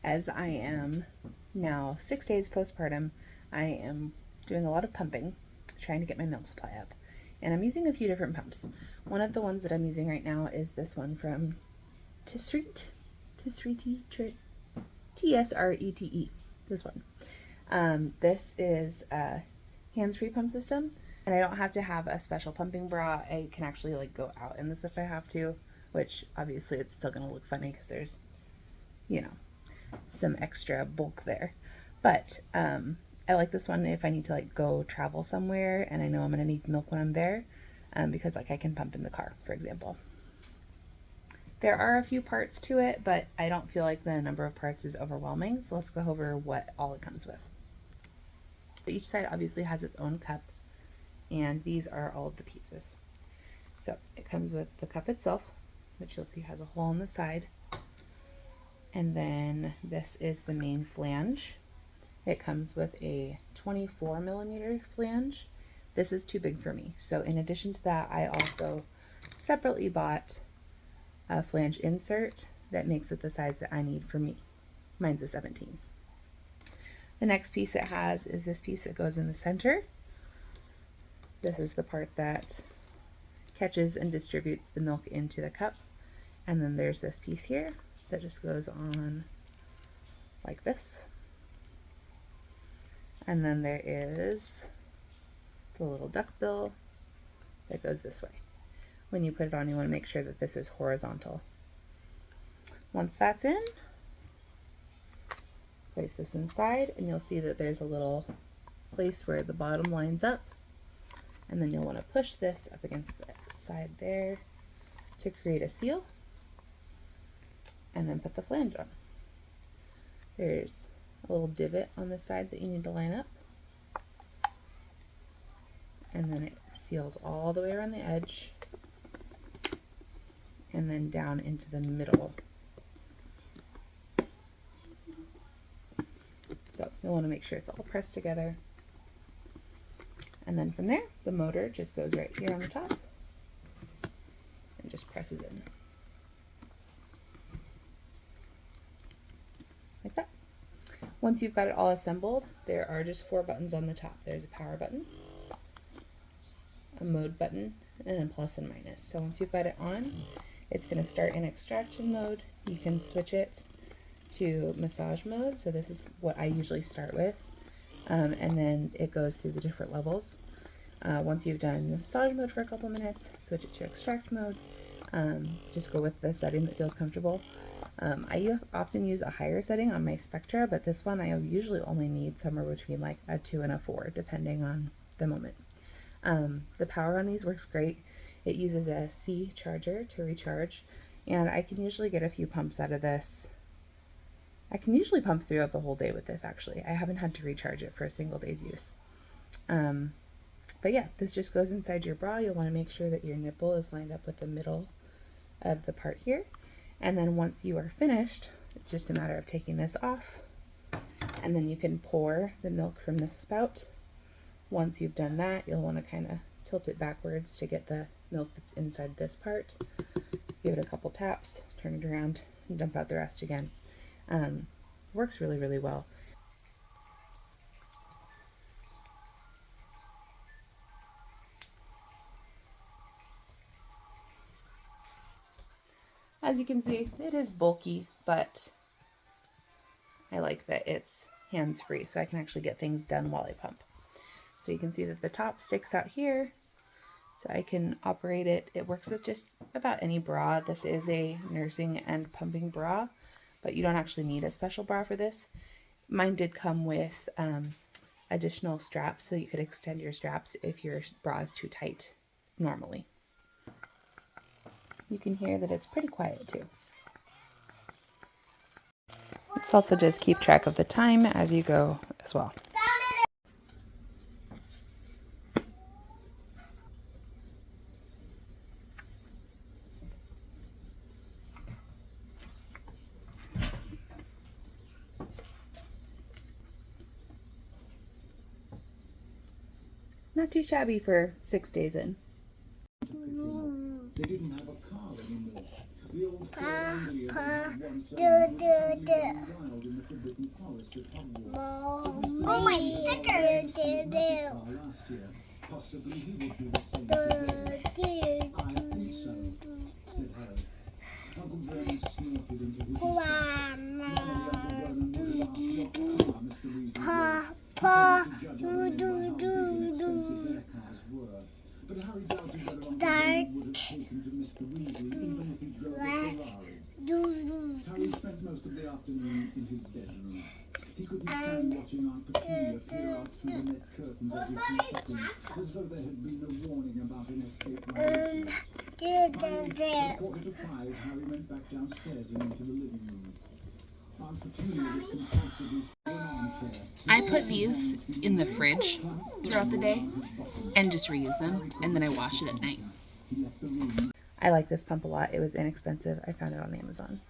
as I am now 6 days postpartum, I am doing a lot of pumping, trying to get my milk supply up. And I'm using a few different pumps. One of the ones that I'm using right now is this one from TSRETE, TSRETE, this one. This is a hands-free pump system, and I don't have to have a special pumping bra. I can actually like go out in this if I have to, which obviously it's still going to look funny because there's, you know, some extra bulk there. But I like this one if I need to like go travel somewhere and I know I'm going to need milk when I'm there, because like I can pump in the car, for example. There are a few parts to it, but I don't feel like the number of parts is overwhelming. So let's go over what all it comes with. Each side obviously has its own cup, and these are all of the pieces. So it comes with the cup itself, which you'll see has a hole in the side. And then this is the main flange. It comes with a 24 millimeter flange. This is too big for me. So in addition to that, I also separately bought a flange insert that makes it the size that I need for me. Mine's a 17. The next piece it has is this piece that goes in the center. This is the part that catches and distributes the milk into the cup. And then there's this piece here that just goes on like this. And then there is the little duckbill that goes this way. When you put it on, you want to make sure that this is horizontal. Once that's in, place this inside, and you'll see that there's a little place where the bottom lines up, and then you'll want to push this up against the side there to create a seal, and then put the flange on. There's a little divot on the side that you need to line up, and then it seals all the way around the edge and then down into the middle. So you'll want to make sure it's all pressed together. And then from there, the motor just goes right here on the top and just presses in. Like that. Once you've got it all assembled, there are just 4 buttons on the top. There's a power button, a mode button, and a plus and minus. So once you've got it on, it's going to start in extraction mode. You can switch it to massage mode. So this is what I usually start with. And then it goes through the different levels. Once you've done massage mode for a couple minutes, switch it to extract mode. Just go with the setting that feels comfortable. I often use a higher setting on my Spectra, but this one I usually only need somewhere between like a 2 and a 4, depending on the moment. The power on these works great. It uses a C charger to recharge, and I can usually get a few pumps out of this. I can usually pump throughout the whole day with this, actually. I haven't had to recharge it for a single day's use. But yeah, this just goes inside your bra. You'll want to make sure that your nipple is lined up with the middle of the part here. And then once you are finished, it's just a matter of taking this off, and then you can pour the milk from this spout. Once you've done that, you'll want to kind of tilt it backwards to get the milk that's inside this part. Give it a couple taps, turn it around, and dump out the rest again. Works really, really well. As you can see, it is bulky, but I like that it's hands-free, so I can actually get things done while I pump. So you can see that the top sticks out here, so I can operate it. It works with just about any bra. This is a nursing and pumping bra, but you don't actually need a special bra for this. Mine did come with additional straps, so you could extend your straps if your bra is too tight normally. You can hear that it's pretty quiet too. Let's also just keep track of the time as you go as well. Not too shabby for 6 days in. They didn't have a car anymore. The old Oh, my stickers! Papa, do do do do. But Harry doubted whether Uncle Ben would have taken to Mr. Weasley even if he drove a Ferrari. Harry spent most of the afternoon in his bedroom. He couldn't stand watching Aunt Petunia peer out through the net curtains every few seconds, as though there had been no warning about an escape from Finally, at 4:45, Harry went back downstairs and into the living room. Aunt Petunia was compulsively still in an armchair. I put these in the fridge throughout the day and just reuse them, and then I wash it at night. I like this pump a lot. It was inexpensive. I found it on Amazon.